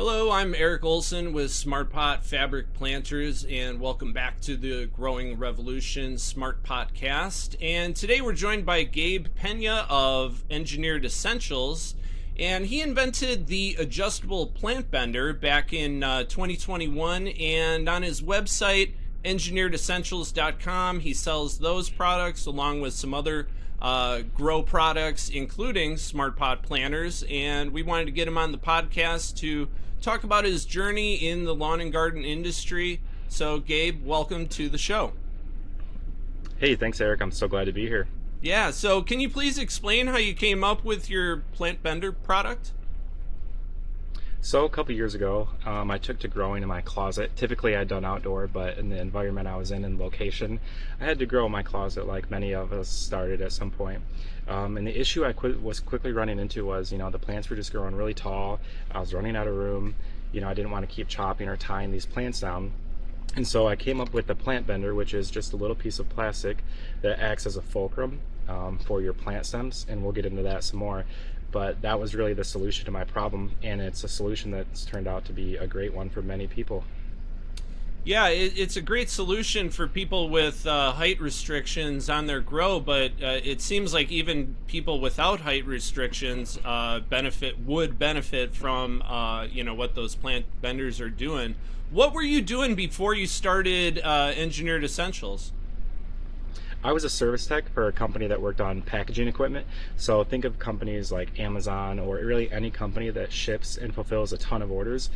Hello, I'm Eric Olson with Smart Pot Fabric Planters, and welcome back to the Growing Revolution Smart Potcast. And today we're joined by Gabe Pena of Engineered Essentials, and he invented the adjustable plant bender back in 2021. And on his website, engineeredessentials.com, he sells those products along with some other grow products, including Smart Pot planters. And we wanted to get him on the podcast to talk about his journey in the lawn and garden industry. So, Gabe, welcome to the show. Hey, thanks, Eric. I'm so glad to be here. Yeah, so can you please explain how you came up with your plant bender product? So a couple years ago, I took to growing in my closet. Typically, I'd done outdoor, but in the environment I was in and location, I had to grow in my closet like many of us started at some point. And the issue I was quickly running into was, the plants were just growing really tall. I was running out of room. I didn't want to keep chopping or tying these plants down. And so I came up with the plant bender, which is just a little piece of plastic that acts as a fulcrum for your plant stems, and we'll get into that some more. But that was really the solution to my problem, and it's a solution that's turned out to be a great one for many people. Yeah, it's a great solution for people with height restrictions on their grow, but it seems like even people without height restrictions would benefit from what those plant benders are doing. What were you doing before you started Engineered Essentials? I was a service tech for a company that worked on packaging equipment. So think of companies like Amazon or really any company that ships and fulfills a ton of orders.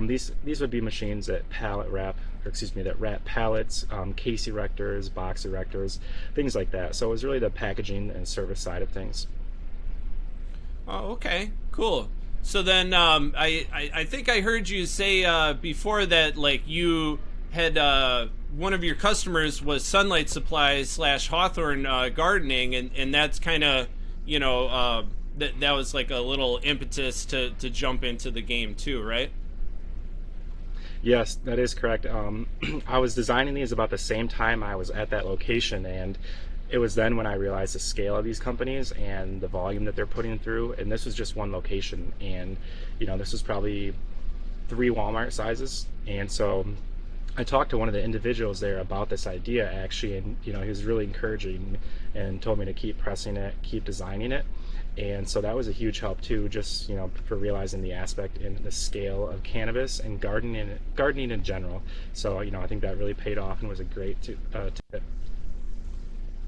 These would be machines that that wrap pallets, case erectors, box erectors, things like that. So it was really the packaging and service side of things. Oh, okay, cool. So then I think I heard you say before that you had one of your customers was Sunlight Supply / Hawthorne Gardening, and that's kind of that was like a little impetus to jump into the game too, right? Yes, that is correct. I was designing these about the same time I was at that location, and it was then when I realized the scale of these companies and the volume that they're putting through. And this was just one location, and this was probably 3 Walmart sizes. And so I talked to one of the individuals there about this idea actually, and he was really encouraging and told me to keep pressing it, keep designing it. And so that was a huge help too, just for realizing the aspect and the scale of cannabis and gardening in general. So I think that really paid off and was a great tip.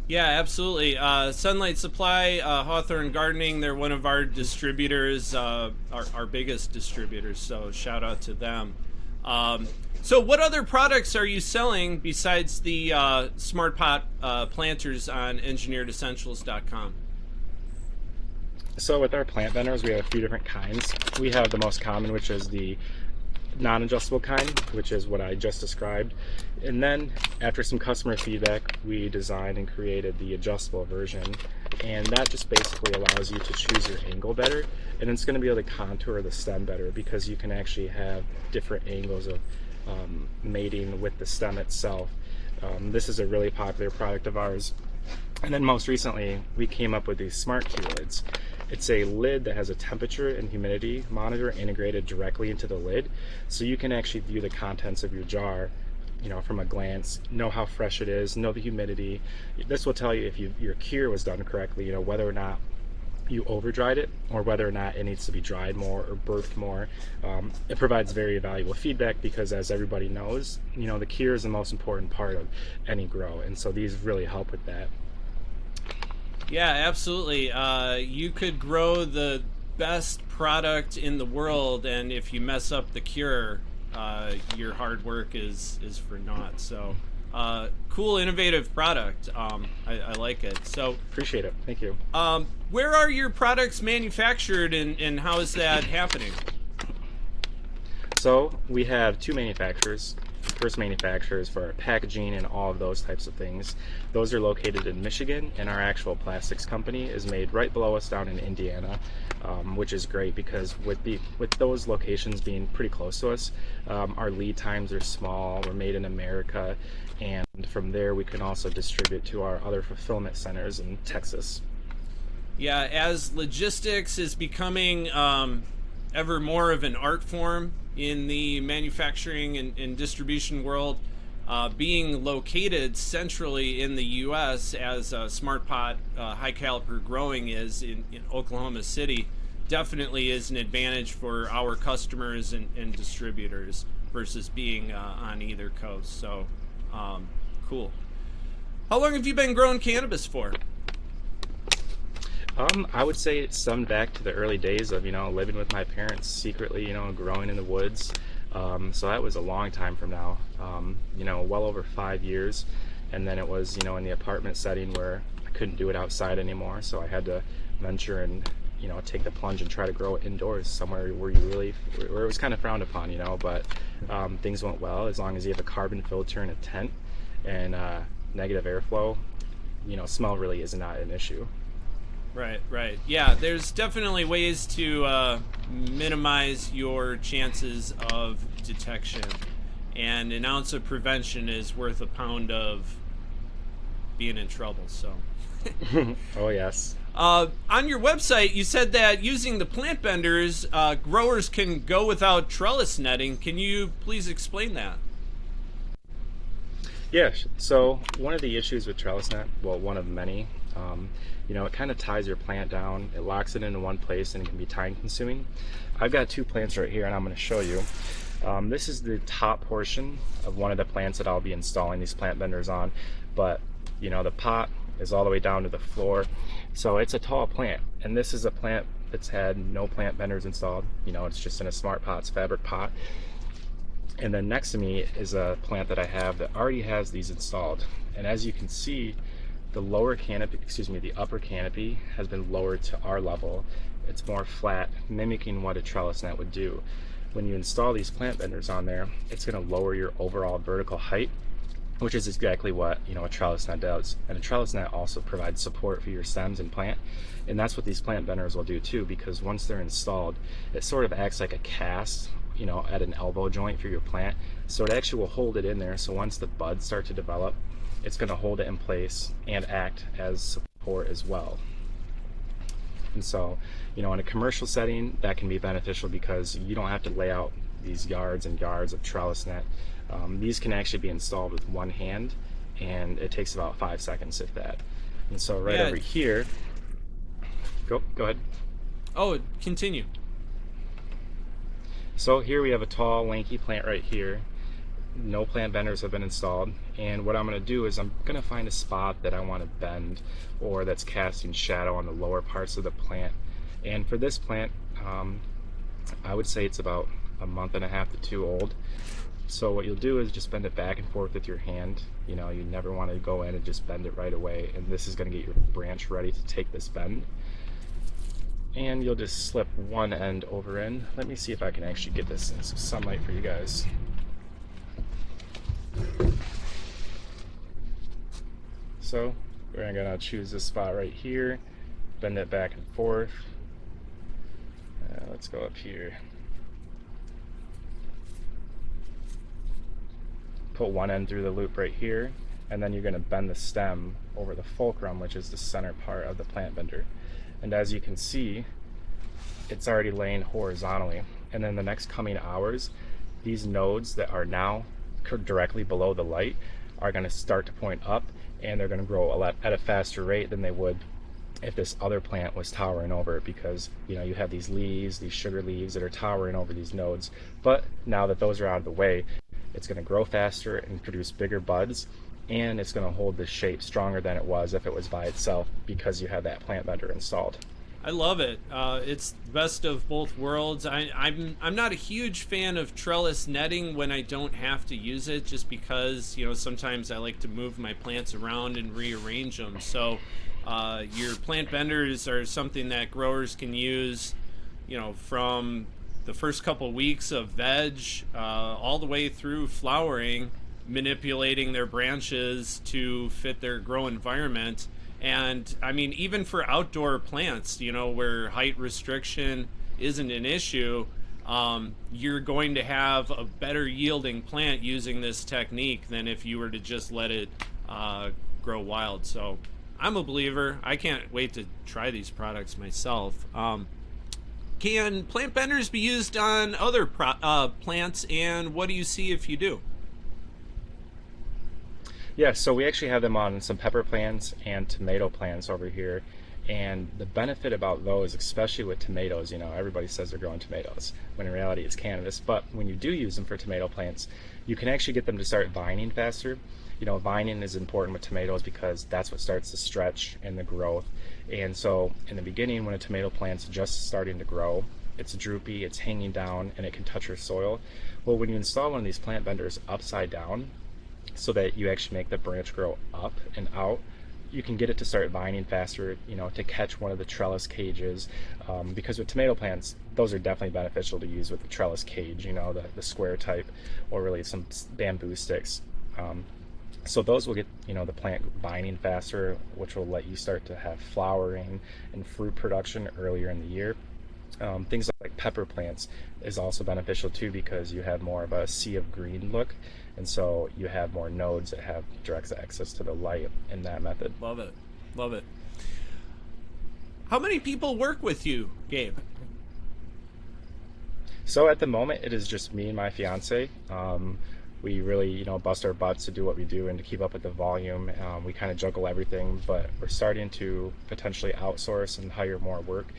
Yeah, absolutely. Sunlight Supply, Hawthorne Gardening, they're one of our distributors, our biggest distributors, so shout out to them. So what other products are you selling besides the Smart Pot planters on engineeredessentials.com? So with our plant benders, we have a few different kinds. We have the most common, which is the non-adjustable kind, which is what I just described. And then after some customer feedback, we designed and created the adjustable version. And that just basically allows you to choose your angle better. And it's going to be able to contour the stem better because you can actually have different angles of mating with the stem itself. This is a really popular product of ours. And then most recently, we came up with these smart key lids. It's a lid that has a temperature and humidity monitor integrated directly into the lid, so you can actually view the contents of your jar, from a glance, know how fresh it is, know the humidity. This will tell you if your cure was done correctly, whether or not you over dried it or whether or not it needs to be dried more or birthed more. It provides very valuable feedback because, as everybody knows, the cure is the most important part of any grow, and so these really help with that. Yeah, absolutely. You could grow the best product in the world, and if you mess up the cure, your hard work is for naught. So cool, innovative product. I like it. So appreciate it. Thank you. Where are your products manufactured, and how is that happening? So we have 2 manufacturers. First manufacturers for our packaging and all of those types of things. Those are located in Michigan, and our actual plastics company is made right below us down in Indiana, which is great because with those locations being pretty close to us, our lead times are small. We're made in America, and from there we can also distribute to our other fulfillment centers in Texas. Yeah, as logistics is becoming ever more of an art form in the manufacturing and distribution world. Being located centrally in the U.S. as Smart Pot high caliper growing is in Oklahoma City definitely is an advantage for our customers and distributors versus being on either coast. So cool. How long have you been growing cannabis for? I would say it stemmed back to the early days of, living with my parents secretly, growing in the woods. So that was a long time from now, well over 5 years. And then it was, in the apartment setting where I couldn't do it outside anymore. So I had to venture and, take the plunge and try to grow it indoors somewhere where where it was kind of frowned upon, but things went well as long as you have a carbon filter in a tent and negative airflow, smell really is not an issue. Right. Yeah, there's definitely ways to minimize your chances of detection. And an ounce of prevention is worth a pound of being in trouble, so. Oh, yes. On your website, you said that using the plant benders, growers can go without trellis netting. Can you please explain that? Yeah, so one of the issues with trellis net, well, one of many, it kind of ties your plant down, it locks it into one place, and it can be time consuming. I've got 2 plants right here, and I'm going to show you. This is the top portion of one of the plants that I'll be installing these plant benders on, but the pot is all the way down to the floor, so it's a tall plant, and this is a plant that's had no plant benders installed. It's just in a Smart Pot's fabric pot. And then next to me is a plant that I have that already has these installed. And as you can see, the upper canopy has been lowered to our level. It's more flat, mimicking what a trellis net would do. When you install these plant benders on there, it's going to lower your overall vertical height, which is exactly what a trellis net does. And a trellis net also provides support for your stems and plant. And that's what these plant benders will do too, because once they're installed, it sort of acts like a cast at an elbow joint for your plant. So it actually will hold it in there. So once the buds start to develop, it's going to hold it in place and act as support as well. And so, in a commercial setting, that can be beneficial because you don't have to lay out these yards and yards of trellis net. These can actually be installed with one hand, and it takes about 5 seconds, if that. And so over here, go ahead. Oh, continue. So here we have a tall, lanky plant right here. No plant benders have been installed. And what I'm going to do is I'm going to find a spot that I want to bend or that's casting shadow on the lower parts of the plant. And for this plant, I would say it's about a month and a half to 2 old. So what you'll do is just bend it back and forth with your hand. You never want to go in and just bend it right away. And this is going to get your branch ready to take this bend. And you'll just slip one end over in. Let me see if I can actually get this in some sunlight for you guys. So we're gonna choose this spot right here, bend it back and forth. Let's go up here. Put one end through the loop right here, and then you're gonna bend the stem over the fulcrum, which is the center part of the plant bender. And as you can see, it's already laying horizontally. And then the next coming hours, these nodes that are now directly below the light are going to start to point up, and they're going to grow at a faster rate than they would if this other plant was towering over it, because you have these leaves, these sugar leaves that are towering over these nodes. But now that those are out of the way, it's going to grow faster and produce bigger buds, and it's going to hold the shape stronger than it was if it was by itself, because you have that plant bender installed. I love it. It's the best of both worlds. I'm not a huge fan of trellis netting when I don't have to use it, just because sometimes I like to move my plants around and rearrange them. So your plant benders are something that growers can use, from the first couple weeks of veg all the way through flowering, manipulating their branches to fit their grow environment. And I mean, even for outdoor plants, where height restriction isn't an issue, you're going to have a better yielding plant using this technique than if you were to just let it grow wild. So I'm a believer. I can't wait to try these products myself. Can plant benders be used on other plants, and what do you see if you do? Yeah, so we actually have them on some pepper plants and tomato plants over here. And the benefit about those, especially with tomatoes, everybody says they're growing tomatoes, when in reality it's cannabis. But when you do use them for tomato plants, you can actually get them to start vining faster. Vining is important with tomatoes because that's what starts the stretch and the growth. And so in the beginning, when a tomato plant's just starting to grow, it's droopy, it's hanging down, and it can touch your soil. Well, when you install one of these plant benders upside down, so that you actually make the branch grow up and out, you can get it to start vining faster, to catch one of the trellis cages. Because with tomato plants, those are definitely beneficial to use with the trellis cage, the square type, or really some bamboo sticks. So those will get, the plant vining faster, which will let you start to have flowering and fruit production earlier in the year. Things like pepper plants is also beneficial too, because you have more of a sea of green look, and so you have more nodes that have direct access to the light in that method. Love it. Love it. How many people work with you, Gabe? So at the moment, it is just me and my fiance. We really, bust our butts to do what we do and to keep up with the volume. We kind of juggle everything, but we're starting to potentially outsource and hire more work.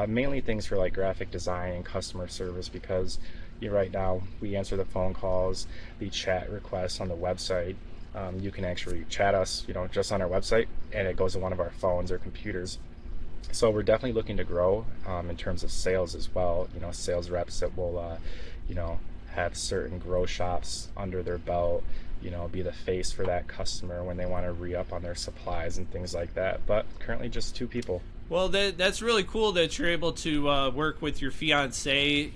Mainly things for like graphic design and customer service, because right now we answer the phone calls, the chat requests on the website. You can actually chat us, just on our website, and it goes to one of our phones or computers. So we're definitely looking to grow in terms of sales as well. Sales reps that will, have certain grow shops under their belt, be the face for that customer when they want to re-up on their supplies and things like that. But currently just 2 people. Well, that's really cool that you're able to work with your fiance.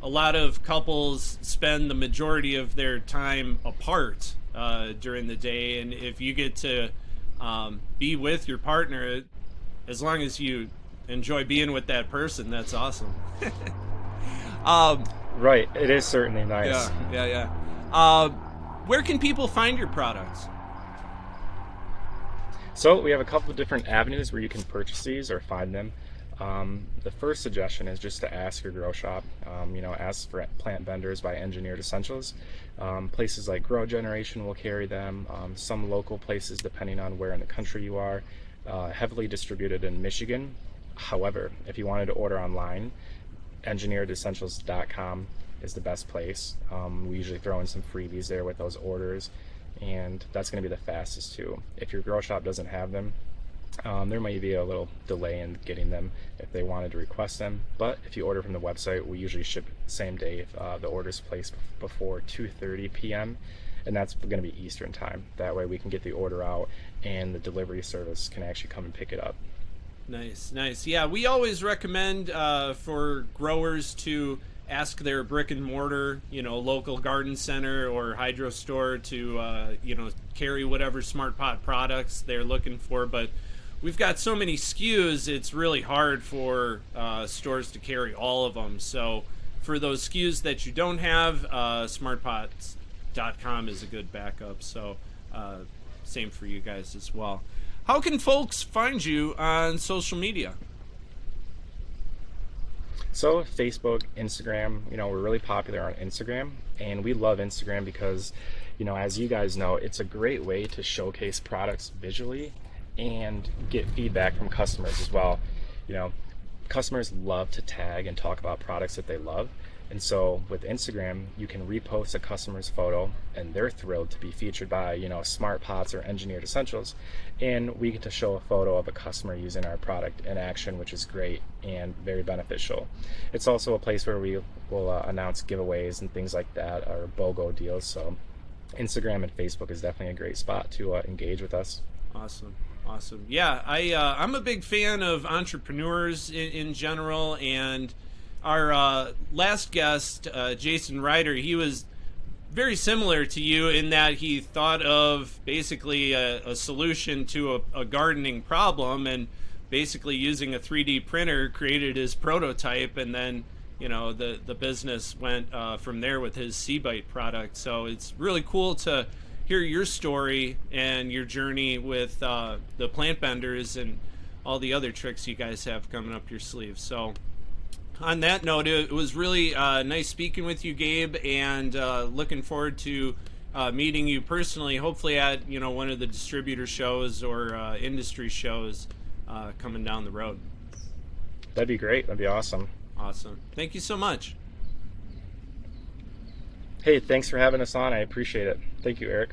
A lot of couples spend the majority of their time apart during the day, and if you get to be with your partner, as long as you enjoy being with that person, that's awesome. Right, it is certainly nice. Yeah. Where can people find your products? So we have a couple of different avenues where you can purchase these or find them. The first suggestion is just to ask your grow shop. Ask for plant benders by Engineered Essentials. Places like Grow Generation will carry them. Some local places, depending on where in the country you are, heavily distributed in Michigan. However, if you wanted to order online, engineeredessentials.com is the best place. We usually throw in some freebies there with those orders, and that's going to be the fastest too. If your grow shop doesn't have them, there might be a little delay in getting them if they wanted to request them, but if you order from the website, we usually ship the same day if the order's placed before 2:30 p.m., and that's going to be Eastern time. That way we can get the order out and the delivery service can actually come and pick it up. Nice. Yeah, we always recommend for growers to ask their brick and mortar, local garden center or hydro store to, carry whatever Smart Pot products they're looking for. But we've got so many SKUs, it's really hard for stores to carry all of them. So for those SKUs that you don't have, smartpots.com is a good backup. So same for you guys as well. How can folks find you on social media? So Facebook, Instagram, we're really popular on Instagram, and we love Instagram because, as you guys know, it's a great way to showcase products visually and get feedback from customers as well. Customers love to tag and talk about products that they love. And so with Instagram, you can repost a customer's photo and they're thrilled to be featured by, Smart Pots or Engineered Essentials. And we get to show a photo of a customer using our product in action, which is great and very beneficial. It's also a place where we will announce giveaways and things like that, or BOGO deals. So Instagram and Facebook is definitely a great spot to engage with us. Awesome. Yeah, I'm a big fan of entrepreneurs in general, and our last guest, Jason Ryder, he was very similar to you in that he thought of basically a solution to a gardening problem, and basically using a 3D printer created his prototype, and then the business went from there with his Seabite product. So it's really cool to hear your story and your journey with the plant benders and all the other tricks you guys have coming up your sleeves. So on that note, it was really nice speaking with you, Gabe, and looking forward to meeting you personally, hopefully at one of the distributor shows or industry shows coming down the road. That'd be great. That'd be awesome. Awesome. Thank you so much. Hey, thanks for having us on. I appreciate it. Thank you, Eric.